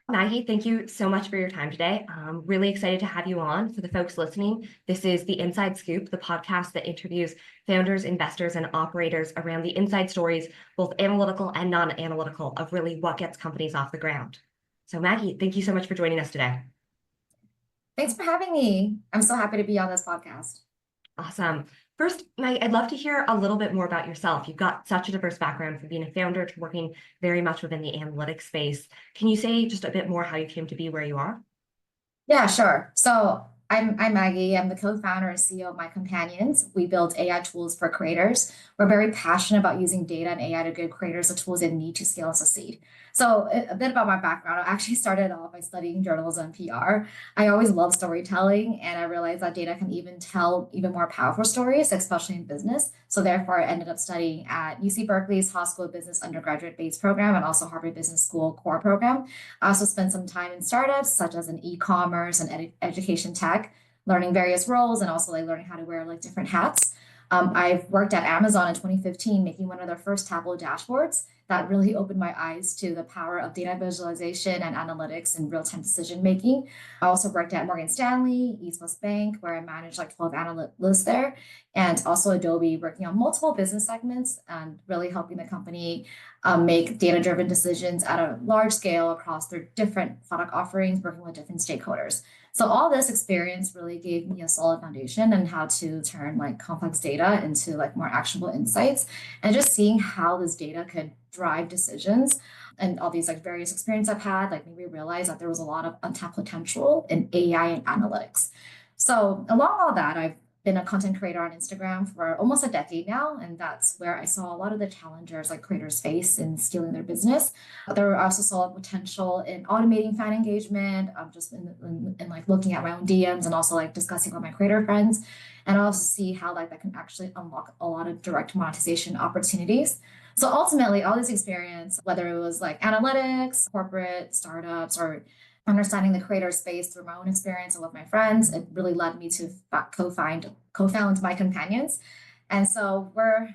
Maggie, thank you so much for your time today. I'm really excited to have you on. For the folks listening, this is the Inside Scoop, the podcast that interviews founders, investors, and operators around the inside stories, both analytical and non-analytical, of really what gets companies off the ground. So Maggie, thank you so much for joining us today. Thanks for having me. I'm so happy to be on this podcast. Awesome. First, Maggie, I'd love to hear a little bit more about yourself. You've got such a diverse background from being a founder to working very much within the analytics space. Can you say just a bit more how you came to be where you are? Yeah, sure. So I'm Maggie. I'm the co-founder and CEO of MyCompanions. We build AI tools for creators. We're very passionate about using data and AI to give creators the tools they need to scale and succeed. So a bit about my background. I actually started off by studying journalism and PR. I always loved storytelling, and I realized that data can even tell even more powerful stories, especially in business. So therefore, I ended up studying at UC Berkeley's Haas School of Business undergraduate-based program and also Harvard Business School core program. I also spent some time in startups such as in e-commerce and education tech, learning various roles and also like learning how to wear like different hats. I've worked at Amazon in 2015, making one of their first Tableau dashboards that really opened my eyes to the power of data visualization and analytics and real-time decision making. I also worked at Morgan Stanley, East West Bank, where I managed like 12 analysts there, and also Adobe, working on multiple business segments and really helping the company make data-driven decisions at a large scale across their different product offerings, working with different stakeholders. So all this experience really gave me a solid foundation and how to turn like complex data into like more actionable insights, and just seeing how this data could drive decisions. And all these like various experience I've had, like made me realize that there was a lot of untapped potential in AI and analytics. So along all that, I've been a content creator on Instagram for almost a decade now, and that's where I saw a lot of the challengers like creators face in scaling their business. There also saw potential in automating fan engagement, just in like looking at my own DMs and also like discussing with my creator friends, and also see how like that can actually unlock a lot of direct monetization opportunities. So ultimately, all this experience, whether it was like analytics, corporate, startups, or understanding the creator space through my own experience and with my friends, it really led me to co-found MyCompanions. And so we're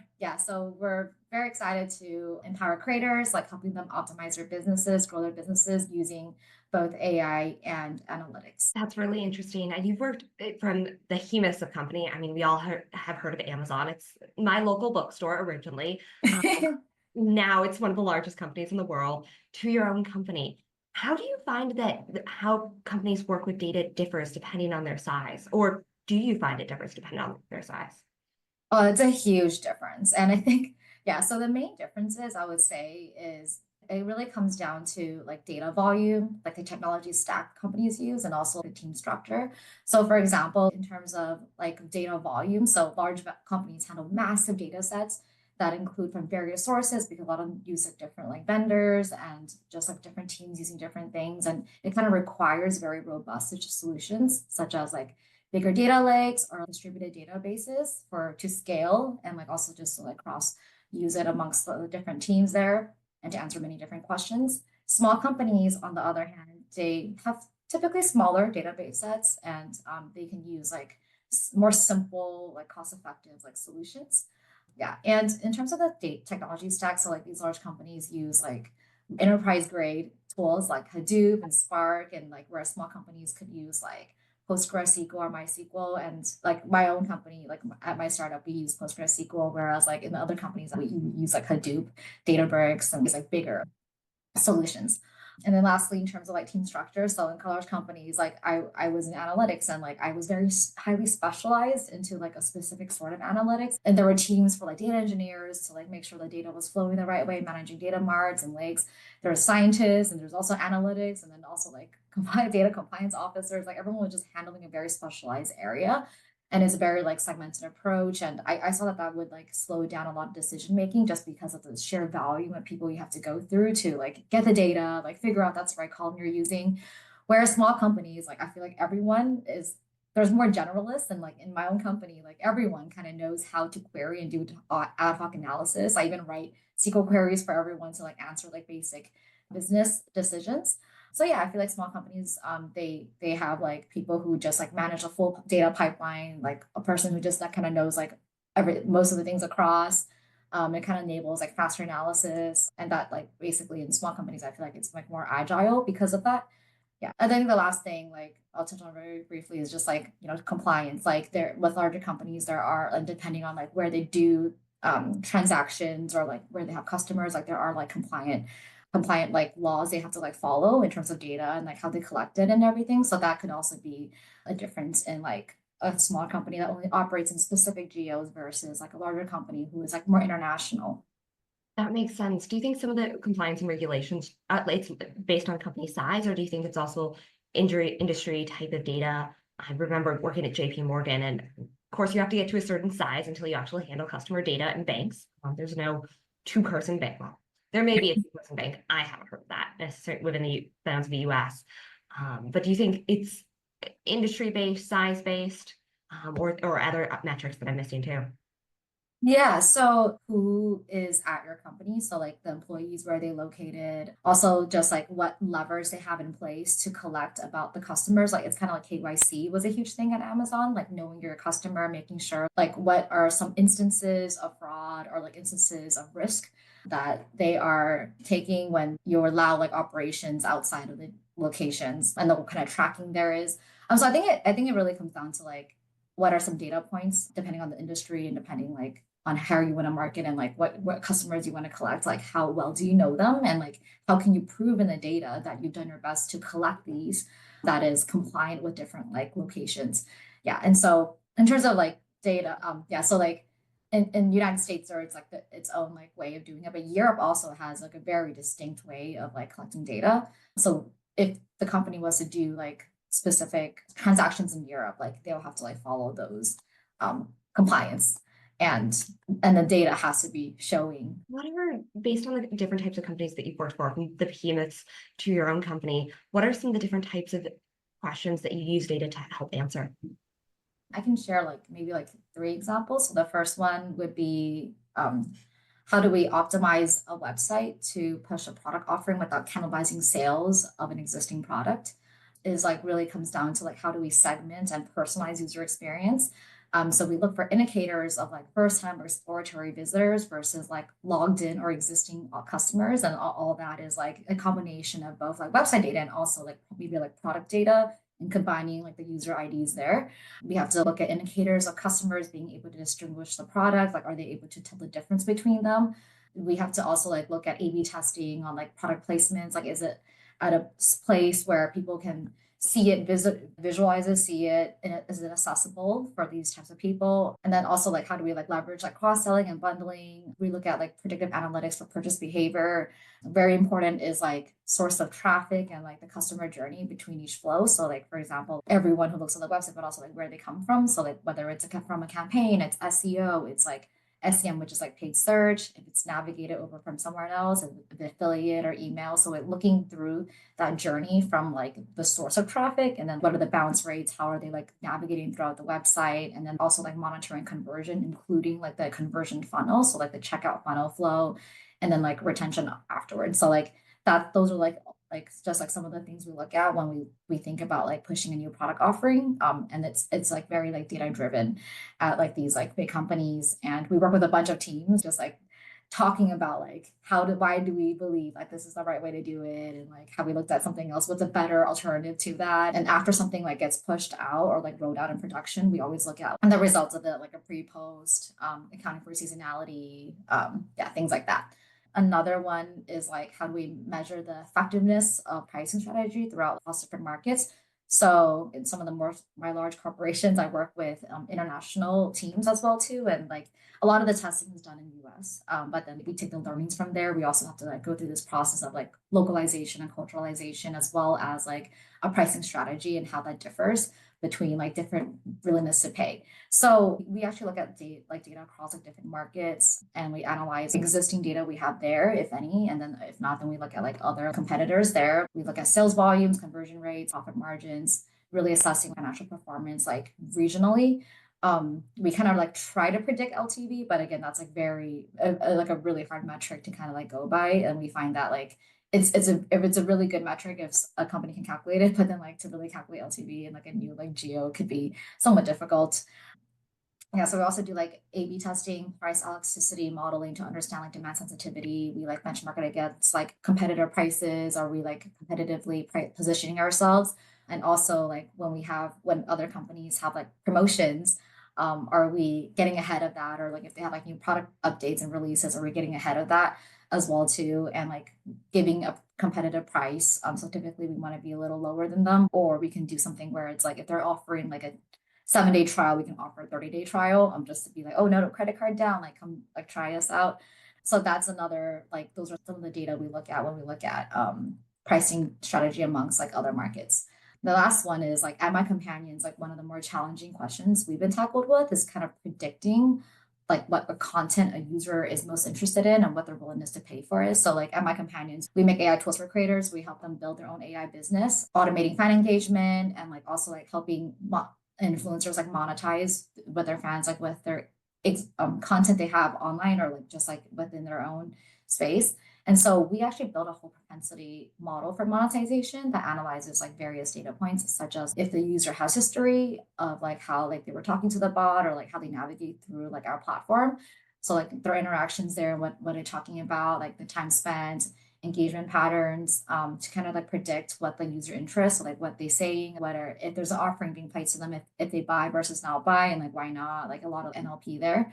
very excited to empower creators, like helping them optimize their businesses, grow their businesses using both AI and analytics. That's really interesting. And you've worked from the behemoths of company. I mean, we all have heard of Amazon. It's my local bookstore originally. Um, Now it's one of the largest companies in the world, to your own company. How do you find that how companies work with data differs depending on their size? Or do you find it differs depending on their size? Oh, it's a huge difference. And I think, yeah, so the main differences I would say is it really comes down to like data volume, like the technology stack companies use, and also the team structure. So, for example, in terms of like data volume, so large companies handle massive data sets that include from various sources because a lot of them use like different like vendors and just like different teams using different things. And it kind of requires very robust solutions, such as like bigger data lakes or distributed databases for to scale and like also just to like cross use it amongst the different teams there and to answer many different questions. Small companies, on the other hand, they have typically smaller database sets and they can use like more simple, like cost-effective like solutions. Yeah, and in terms of the technology stack, so like these large companies use like enterprise grade tools like Hadoop and Spark, and like where small companies could use like PostgreSQL or MySQL. And like my own company, like at my startup, we use PostgreSQL, whereas like in the other companies, we use like Hadoop, Databricks, and these like bigger solutions. And then lastly, in terms of like team structure, so in large companies, like I was in analytics and like I was very highly specialized into like a specific sort of analytics. And there were teams for like data engineers to like make sure the data was flowing the right way, managing data marts and lakes. There were scientists and there's also analytics and then also like compliant data compliance officers. Like everyone was just handling a very specialized area, and it's a very like segmented approach. And I saw that that would like slow down a lot of decision making just because of the sheer volume of people you have to go through to like get the data, like figure out that's the right column you're using. Whereas small companies, like I feel like everyone is there's more generalists, and like in my own company, like everyone kind of knows how to query and do ad hoc analysis. I even write SQL queries for everyone to like answer like basic business decisions. So yeah, I feel like small companies, they have like people who just like manage a full data pipeline, like a person who just that kind of knows like every most of the things across. It kind of enables like faster analysis, and that like basically in small companies, I feel like it's like more agile because of that. Yeah. I think the last thing, like I'll touch on very briefly, is just like, compliance. Like there with larger companies, there are, and depending on like where they do transactions or like where they have customers, like there are like compliant like laws they have to like follow in terms of data and like how they collect it and everything. So that could also be a difference in like a small company that only operates in specific geos versus like a larger company who is like more international. That makes sense. Do you think some of the compliance and regulations, it's based on company size, or do you think it's also industry type of data? I remember working at JP Morgan, and of course, you have to get to a certain size until you actually handle customer data in banks. There's no two-person bank. Well, there may be a two-person bank. I haven't heard of that necessarily within the bounds of the US. But do you think it's industry-based, size-based, or other metrics that I'm missing too? Yeah, so who is at your company? So like the employees, where are they located? Also just like what levers they have in place to collect about the customers. Like it's kind of like KYC was a huge thing at Amazon, like knowing your customer, making sure like what are some instances of fraud or like instances of risk that they are taking when you allow like operations outside of the locations, and then what kind of tracking there is. So I think it really comes down to like what are some data points depending on the industry and depending like on how you want to market and like what customers you want to collect, like how well do you know them, and like how can you prove in the data that you've done your best to collect these that is compliant with different like locations. Yeah, and so in terms of like data, yeah, so like in United States, or it's like its own like way of doing it, but Europe also has like a very distinct way of like collecting data. So if the company was to do like specific transactions in Europe, like they'll have to like follow those compliance, and the data has to be showing. Whatever, based on the different types of companies that you've worked for, from the behemoths to your own company, what are some of the different types of questions that you use data to help answer? I can share like maybe like three examples. So the first one would be how do we optimize a website to push a product offering without cannibalizing sales of an existing product? Is like really comes down to like how do we segment and personalize user experience. So we look for indicators of like first time or exploratory visitors versus like logged in or existing customers. And all that is like a combination of both like website data and also like maybe like product data, and combining like the user IDs there. We have to look at indicators of customers being able to distinguish the product, like are they able to tell the difference between them? We have to also like look at A/B testing on like product placements, like is it at a place where people can see it, visualize it, see it, and is it accessible for these types of people? And then also like how do we like leverage like cross-selling and bundling? We look at like predictive analytics for purchase behavior. Very important is like source of traffic and like the customer journey between each flow. So like for example, everyone who looks on the website, but also like where they come from. So like whether it's from a campaign, it's SEO, it's like SEM, which is like paid search, if it's navigated over from somewhere else, if the affiliate or email. So it looking through that journey from like the source of traffic, and then what are the bounce rates, how are they like navigating throughout the website, and then also like monitoring conversion, including like the conversion funnel, so like the checkout funnel flow, and then like retention afterwards. So like that, those are like just like some of the things we look at when we think about like pushing a new product offering. And it's like very like data driven at like these like big companies, and we work with a bunch of teams just like talking about like why do we believe like this is the right way to do it, and like how we looked at something else, what's a better alternative to that. And after something like gets pushed out or like rolled out in production, we always look at the results of it, like a pre-post, accounting for seasonality, yeah, things like that. Another one is like how do we measure the effectiveness of pricing strategy throughout lots of different markets. So in some of the more my large corporations, I work with international teams as well too, and like a lot of the testing is done in US. But then we take the learnings from there. We also have to like go through this process of like localization and culturalization, as well as like a pricing strategy and how that differs between like different willingness to pay. So we actually look at data across like different markets, and we analyze existing data we have there, if any, and then if not, then we look at like other competitors there. We look at sales volumes, conversion rates, profit margins, really assessing financial performance like regionally. We kind of like try to predict LTV, but again, that's like like a really hard metric to kind of like go by, and we find that like it's a really good metric if a company can calculate it, but then like to really calculate LTV and like a new like geo could be somewhat difficult. Yeah, so we also do like A/B testing, price elasticity modeling to understand like demand sensitivity. We like benchmark it against like competitor prices. Are we like competitively positioning ourselves? And also like when other companies have like promotions, are we getting ahead of that? Or like if they have like new product updates and releases, are we getting ahead of that as well too? And like giving a competitive price. So typically we want to be a little lower than them, or we can do something where it's like if they're offering like a 7-day trial, we can offer a 30-day trial. Just to be like, oh no, credit card down, like come like try us out. So that's another like those are some of the data we look at when we look at pricing strategy amongst like other markets. The last one is like at MyCompanions, like one of the more challenging questions we've been tackled with is kind of predicting like what the content a user is most interested in and what their willingness to pay for is. So like at MyCompanions, we make AI tools for creators. We help them build their own AI business, automating fan engagement, and like also like helping influencers like monetize with their fans, like with their content they have online or like just like within their own space. And so we actually built a whole propensity model for monetization that analyzes like various data points, such as if the user has history of like how like they were talking to the bot or like how they navigate through like our platform. So like their interactions there, what they're talking about, like the time spent, engagement patterns, to kind of like predict what the user interests, so like what they're saying, whether if there's an offering being placed to them, if they buy versus not buy, and like why not, like a lot of NLP there.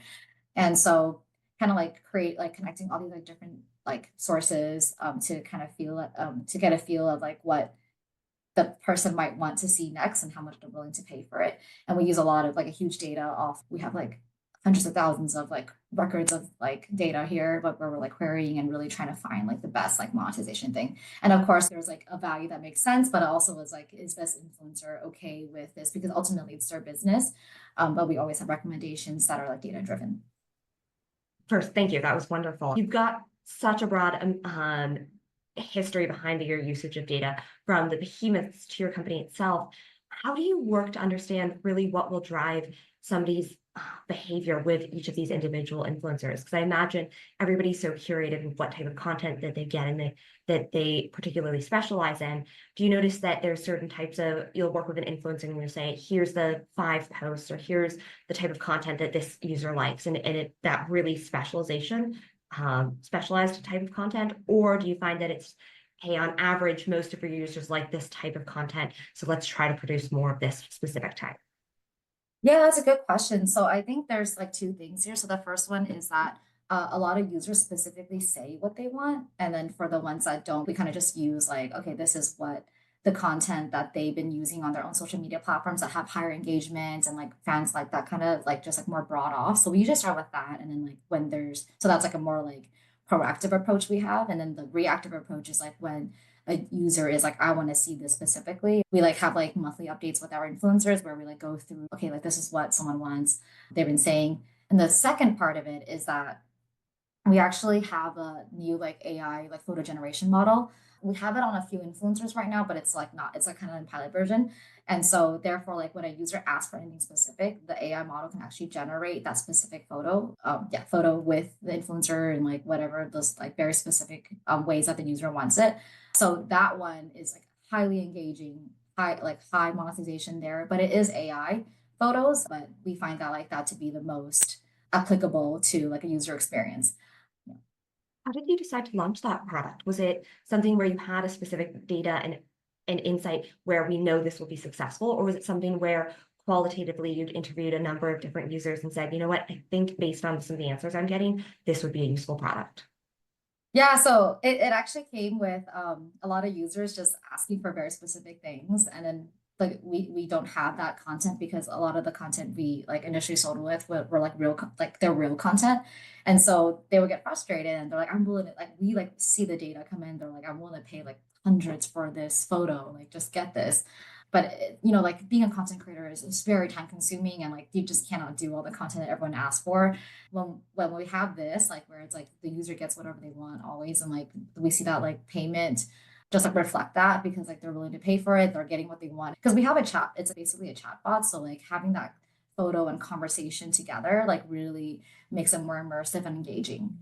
And so kind of like create like connecting all these like different like sources to kind of feel to get a feel of like what the person might want to see next and how much they're willing to pay for it. And we use a lot of like a huge data off. We have like hundreds of thousands of like records of like data here, but where we're like querying and really trying to find like the best like monetization thing. And of course, there's like a value that makes sense, but it also was like, is this influencer okay with this? Because ultimately it's their business. But we always have recommendations that are like data driven. First, thank you. That was wonderful. You've got such a broad history behind your usage of data from the behemoths to your company itself. How do you work to understand really what will drive somebody's behavior with each of these individual influencers? Because I imagine everybody's so curated with what type of content that they get and that they particularly specialize in. Do you notice that there's certain types of, you'll work with an influencer and you'll say, here's the 5 posts, or here's the type of content that this user likes, and that really specialized type of content? Or do you find that it's, hey, on average, most of your users like this type of content, so let's try to produce more of this specific type? Yeah, that's a good question. So I think there's like two things here. So the first one is that a lot of users specifically say what they want. And then for the ones that don't, we kind of just use like, okay, this is what the content that they've been using on their own social media platforms that have higher engagement and like fans like that kind of like just like more broad off. So we usually start with that. And then like when so that's like a more like proactive approach we have. And then the reactive approach is like when a user is like, I want to see this specifically. We like have like monthly updates with our influencers where we like go through, okay, like this is what someone wants, they've been saying. And the second part of it is that we actually have a new like AI like photo generation model. We have it on a few influencers right now, but it's like not, it's like kind of in pilot version. And so therefore, like when a user asks for anything specific, the AI model can actually generate that specific photo, photo with the influencer and like whatever those like very specific ways that the user wants it. So that one is like highly engaging, high monetization there, but it is AI photos, but we find that like that to be the most applicable to like a user experience. How did you decide to launch that product? Was it something where you had a specific data and an insight where we know this will be successful? Or was it something where qualitatively you'd interviewed a number of different users and said, you know what, I think based on some of the answers I'm getting, this would be a useful product? Yeah, so it actually came with a lot of users just asking for very specific things. And then like we don't have that content because a lot of the content we like initially sold with were like like their real content. And so they would get frustrated and they're like, I'm willing to like we like see the data come in, they're like, I'm willing to pay like hundreds for this photo, like just get this. But like being a content creator is very time consuming and like you just cannot do all the content that everyone asks for. When we have this, like where it's like the user gets whatever they want always, and like we see that like payment just like reflect that because like they're willing to pay for it, they're getting what they want. Because we have a chat, it's basically a chat bot. So like having that photo and conversation together like really makes it more immersive and engaging.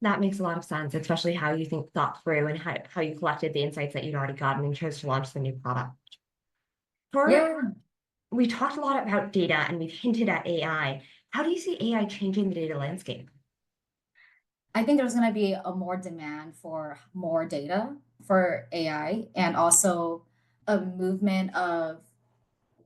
That makes a lot of sense, especially how you thought through and how you collected the insights that you'd already gotten and chose to launch the new product. For Yeah. we talked a lot about data and we've hinted at AI. How do you see AI changing the data landscape? I think there's going to be a more demand for more data for AI, and also a movement of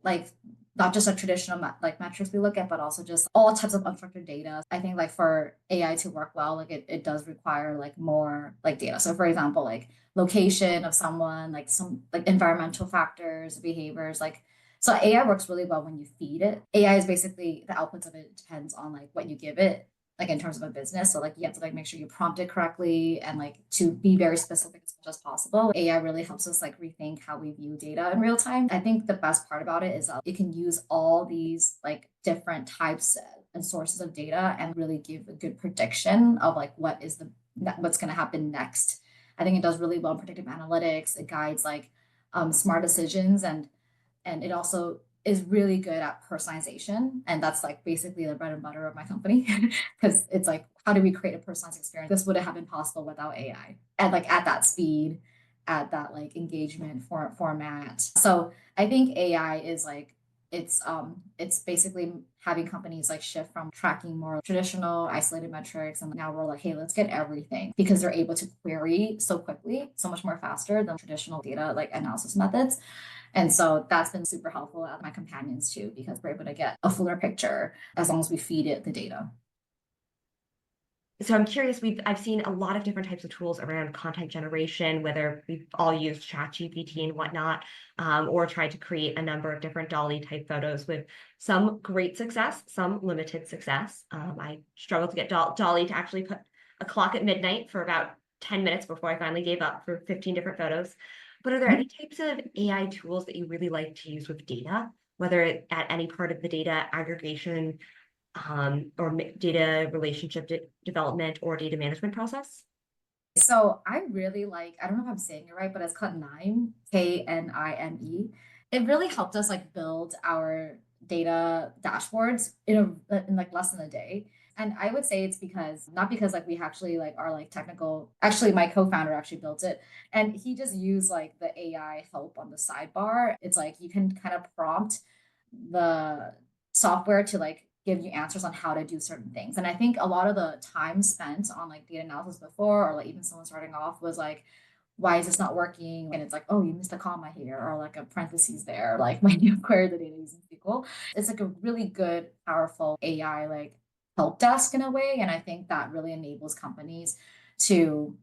like not just a traditional like metrics we look at, but also just all types of unstructured data. I think like for AI to work well, like it does require like more like data. So for example, like location of someone, like some like environmental factors, behaviors, like so AI works really well when you feed it. AI is basically the outputs of it depends on like what you give it, like in terms of a business. So like you have to like make sure you prompt it correctly and like to be very specific as much as possible. AI really helps us like rethink how we view data in real time. I think the best part about it is it can use all these like different types and sources of data and really give a good prediction of like what's going to happen next. I think it does really well in predictive analytics. It guides like smart decisions, and it also is really good at personalization. And that's like basically the bread and butter of my company. Because it's like, how do we create a personalized experience? This wouldn't have been possible without AI. And like at that speed, at that like engagement format. So I think AI is like it's basically having companies like shift from tracking more traditional isolated metrics, and now we're like, hey, let's get everything, because they're able to query so quickly, so much more faster than traditional data like analysis methods. And so that's been super helpful at MyCompanions too, because we're able to get a fuller picture as long as we feed it the data. So I'm curious, I've seen a lot of different types of tools around content generation, whether we've all used ChatGPT and whatnot, or tried to create a number of different Dolly type photos with some great success, some limited success. I struggled to get Dolly to actually put a clock at midnight for about 10 minutes before I finally gave up for 15 different photos. But are there any types of AI tools that you really like to use with data, whether at any part of the data aggregation, or data relationship development or data management process? So I really like, I don't know if I'm saying it right, but it's called KNIME, KNIME. It really helped us like build our data dashboards in like less than a day. And I would say it's because not because like we actually like are like technical. Actually, my co-founder actually built it, and he just used like the AI help on the sidebar. It's like you can kind of prompt the software to like give you answers on how to do certain things. And I think a lot of the time spent on like data analysis before, or like even someone starting off, was like, why is this not working? And it's like, oh, you missed a comma here, or like a parentheses there, like when you query the data using SQL. It's like a really good, powerful AI like help desk in a way. And I think that really enables companies to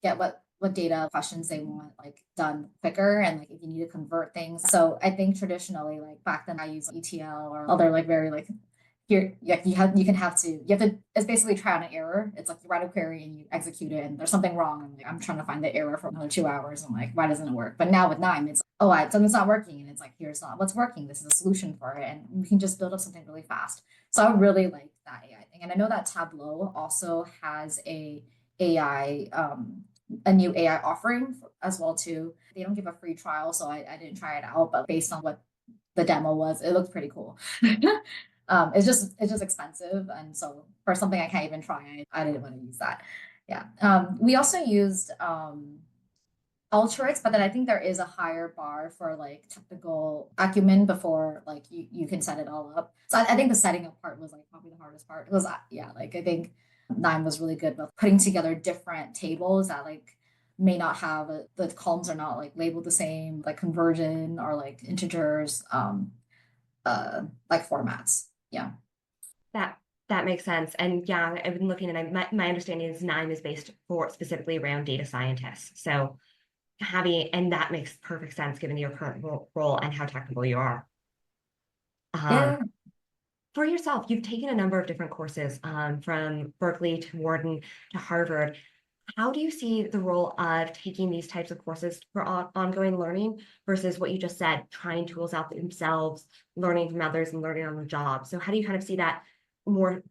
get what data questions they want like done quicker, and like if you need to convert things. So I think traditionally, like back then I used ETL or other like very like here, yeah, you have to, it's basically trial and error. It's like you write a query and you execute it and there's something wrong, and like I'm trying to find the error for another 2 hours. I'm like, why doesn't it work? But now with KNIME, it's something's not working, and it's like, here's not what's working, this is a solution for it, and we can just build up something really fast. So I really like that AI thing. And I know that Tableau also has AI a new AI offering as well too. They don't give a free trial, so I didn't try it out, but based on what the demo was, it looked pretty cool. It's just expensive, and so for something I can't even try, I didn't want to use that. Yeah. We also used Alteryx, but then I think there is a higher bar for like technical acumen before like you can set it all up. So I think the setting up part was like probably the hardest part. It was yeah, like I think KNIME was really good with putting together different tables that like may not have the columns are not like labeled the same, like conversion or like integers, like formats. Yeah. That that makes sense. And yeah, I've been looking, and my understanding is KNIME is based for specifically around data scientists. So and that makes perfect sense given your current role and how technical you are. Um, Yeah. for yourself, you've taken a number of different courses, from Berkeley to Wharton to Harvard. How do you see the role of taking these types of courses for ongoing learning versus what you just said, trying tools out themselves, learning from others, and learning on the job? So how do you kind of see that more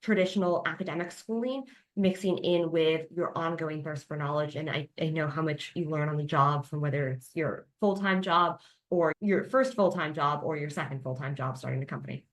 traditional academic schooling mixing in with your ongoing thirst for knowledge? And I know how much you learn on the job, from whether it's your full-time job or your first full-time job or your second full-time job starting the company.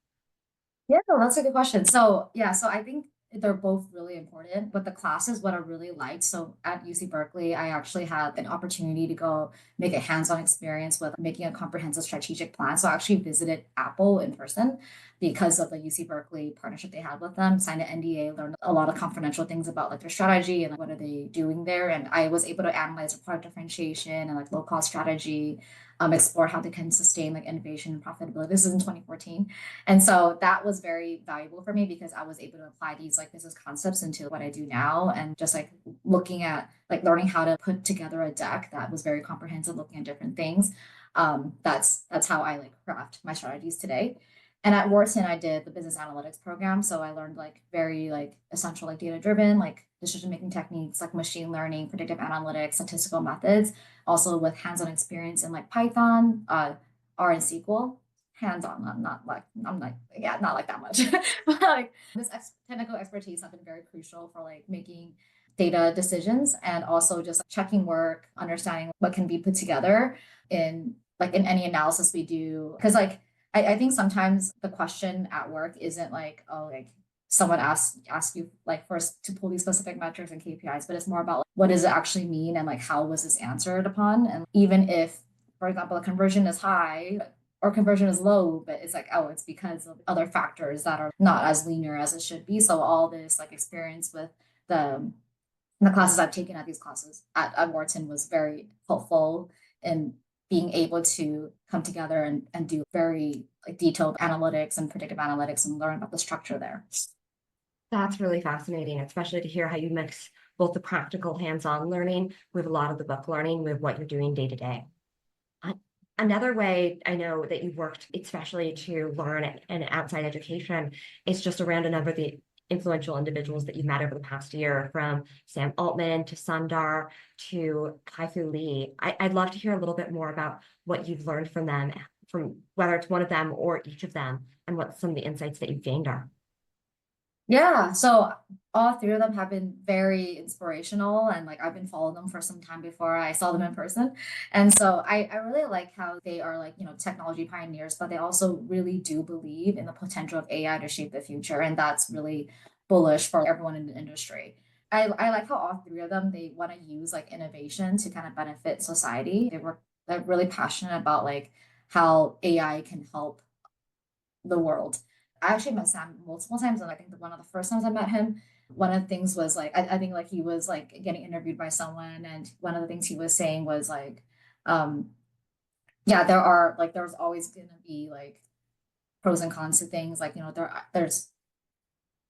Yeah, no, that's a good question. So yeah, so I think they're both really important, but the classes, what I really liked. So at UC Berkeley, I actually had an opportunity to go make a hands-on experience with making a comprehensive strategic plan. So I actually visited Apple in person because of the UC Berkeley partnership they had with them, signed an NDA, learned a lot of confidential things about like their strategy and like, what are they doing there. And I was able to analyze their product differentiation and like low-cost strategy, explore how they can sustain like innovation and profitability. This is in 2014. And so that was very valuable for me because I was able to apply these like business concepts into what I do now, and just like looking at like learning how to put together a deck that was very comprehensive, looking at different things. That's how I like craft my strategies today. And at Wharton, I did the business analytics program. So I learned like very like essential like data driven, like decision making techniques like machine learning, predictive analytics, statistical methods, also with hands-on experience in like Python, R and SQL. Hands-on, not like yeah, not like that much. But like technical expertise have been very crucial for like making data decisions and also just checking work, understanding what can be put together in any analysis we do. Because like I think sometimes the question at work isn't like, oh, like someone asks you like first to pull these specific metrics and KPIs, but it's more about like, what does it actually mean and like how was this answered upon? And even if, for example, the conversion is high or conversion is low, but it's like, oh, it's because of other factors that are not as linear as it should be. So all this like experience with the the classes I've taken at these classes at Wharton was very helpful in being able to come together and do very like detailed analytics and predictive analytics and learn about the structure there. That's really fascinating, especially to hear how you mix both the practical hands-on learning with a lot of the book learning with what you're doing day to day. Another way I know that you've worked, especially to learn and outside education, is just around a number of the influential individuals that you've met over the past year, from Sam Altman to Sundar to Kai-Fu Lee. I'd love to hear a little bit more about what you've learned from them, from whether it's one of them or each of them, and what some of the insights that you've gained are. Yeah, so all three of them have been very inspirational, and like I've been following them for some time before I saw them in person. And so I really like how they are like, technology pioneers, but they also really do believe in the potential of AI to shape the future. And that's really bullish for everyone in the industry. I like how all three of them, they want to use like innovation to kind of benefit society. They're really passionate about like how AI can help the world. I actually met Sam multiple times, and I think one of the first times I met him, one of the things was like I think like he was like getting interviewed by someone, and one of the things he was saying was like, um, yeah, there's always gonna be like pros and cons to things. Like,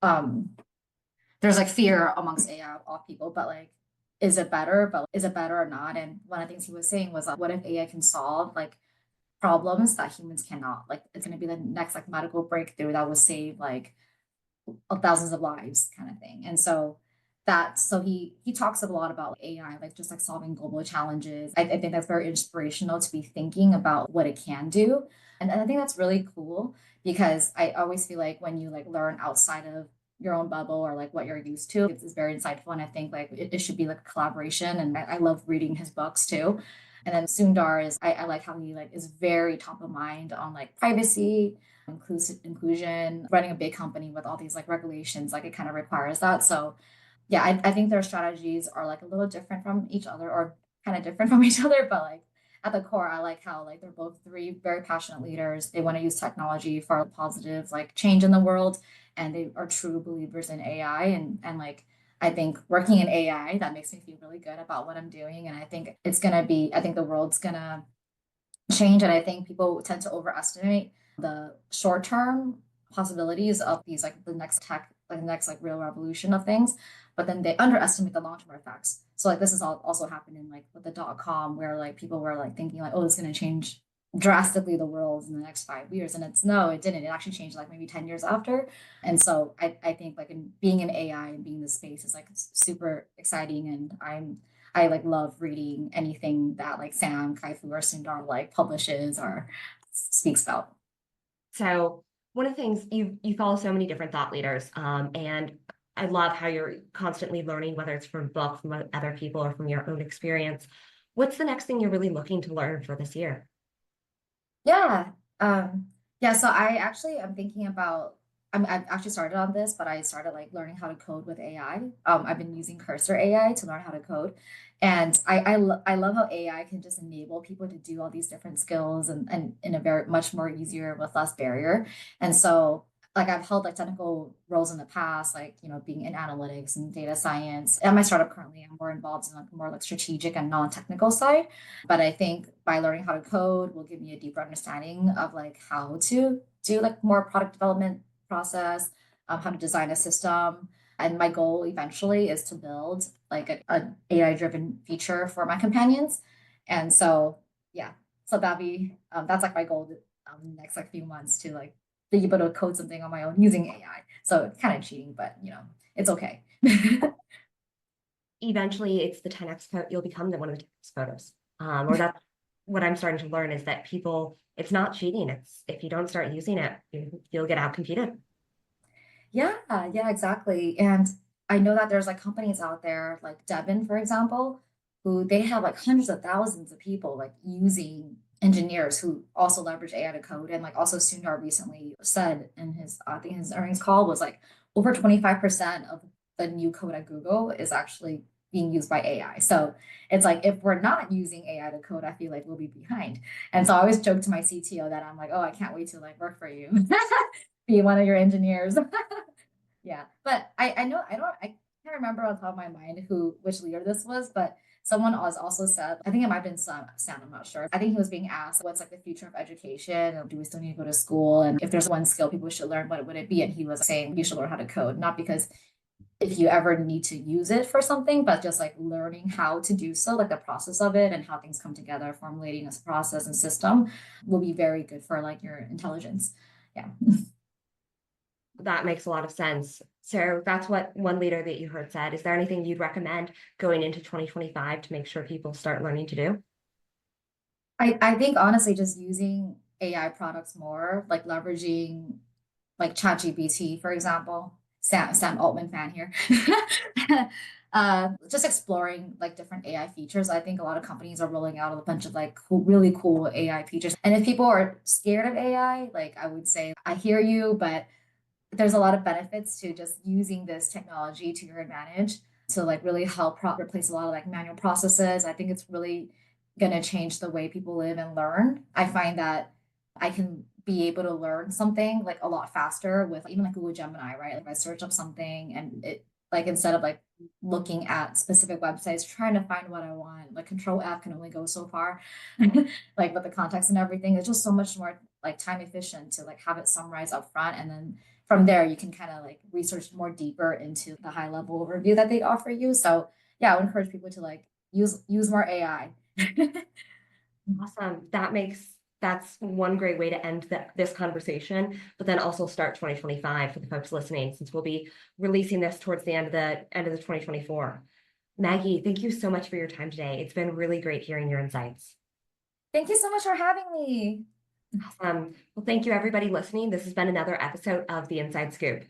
um there's like fear amongst AI of people, but like is it better or not? And one of the things he was saying was like, what if AI can solve like problems that humans cannot? Like it's going to be the next like medical breakthrough that will save like thousands of lives kind of thing. And so he talks a lot about AI, like just like solving global challenges. I think that's very inspirational to be thinking about what it can do. And I think that's really cool because I always feel like when you like learn outside of your own bubble or like what you're used to, it's very insightful. And I think like it should be like a collaboration. And I love reading his books too. And then Sundar I like how he like is very top of mind on like privacy, inclusion, running a big company with all these like regulations, like it kind of requires that. So yeah, I think their strategies are like a little different from each other, or kind of different from each other, but like at the core, I like how like they're both three very passionate leaders. They want to use technology for positive like change in the world, and they are true believers in AI. And like I think working in AI, that makes me feel really good about what I'm doing. And I think I think the world's gonna change. And I think people tend to overestimate the short term possibilities of these like the next tech, like the next like real revolution of things, but then they underestimate the long term effects. So like this is also happening like with the .com, where like people were like thinking like, oh, it's going to change drastically the world in the next 5 years, and it didn't. It actually changed like maybe 10 years after. And so I think like in being in AI and being in this space is like super exciting, and I like love reading anything that like Sam, Kai-Fu, or Sundar like publishes or speaks about. So one of the things you follow so many different thought leaders, and I love how you're constantly learning, whether it's from books, from other people, or from your own experience. What's the next thing you're really looking to learn for this year? Yeah. Yeah. So I actually am thinking about I've actually started on this, but I started like learning how to code with AI. I've been using Cursor AI to learn how to code. And I love how AI can just enable people to do all these different skills and in a very much more easier with less barrier. And so like I've held like technical roles in the past, like, you know, being in analytics and data science. At my startup currently, I'm more involved in like more like strategic and non-technical side. But I think by learning how to code will give me a deeper understanding of like how to do like more product development process, how to design a system. And my goal eventually is to build like a AI driven feature for my companions. And so, yeah, so that's like my goal next like few months to like be able to code something on my own using AI. So it's kind of cheating, but you know, it's okay. Eventually it's the 10x you'll become one of the 10x photos. Or that's what I'm starting to learn is that people, it's not cheating. It's if you don't start using it, you'll get out competed. Yeah, yeah, exactly. And I know that there's like companies out there, like Devin, for example, who they have like hundreds of thousands of people like using engineers who also leverage AI to code. And like also Sundar recently said in his, I think his earnings call was like over 25% of the new code at Google is actually being used by AI. So it's like if we're not using AI to code, I feel like we'll be behind. And so I always joke to my CTO that I'm like, oh, I can't wait to like work for you, be one of your engineers. Yeah, but I know I can't remember on top of my mind who which leader this was, but someone was also said, I think it might have been Sam, I'm not sure. I think he was being asked what's like the future of education and do we still need to go to school? And if there's one skill people should learn, what would it be? And he was saying you should learn how to code, not because if you ever need to use it for something, but just like learning how to do so, like the process of it and how things come together, formulating a process and system will be very good for like your intelligence. Yeah. That makes a lot of sense. So that's what one leader that you heard said. Is there anything you'd recommend going into 2025 to make sure people start learning to do? I think honestly, just using AI products more, like leveraging like ChatGPT, for example. Sam Altman fan here. Just exploring like different AI features. I think a lot of companies are rolling out a bunch of like cool, really cool AI features. And if people are scared of AI, like I would say, I hear you, but there's a lot of benefits to just using this technology to your advantage to like really help replace a lot of like manual processes. I think it's really going to change the way people live and learn. I find that I can be able to learn something like a lot faster with even like Google Gemini, right? Like if I search up something and it like instead of like looking at specific websites trying to find what I want, like Control F can only go so far, like with the context and everything. It's just so much more like time efficient to like have it summarized up front and then from there you can kind of like research more deeper into the high level overview that they offer you. So yeah, I would encourage people to like use more AI. Awesome. That's one great way to end this conversation, but then also start 2025 for the folks listening, since we'll be releasing this towards the end of the 2024. Maggie, thank you so much for your time today. It's been really great hearing your insights. Thank you so much for having me. Well, thank you everybody listening. This has been another episode of The Inside Scoop.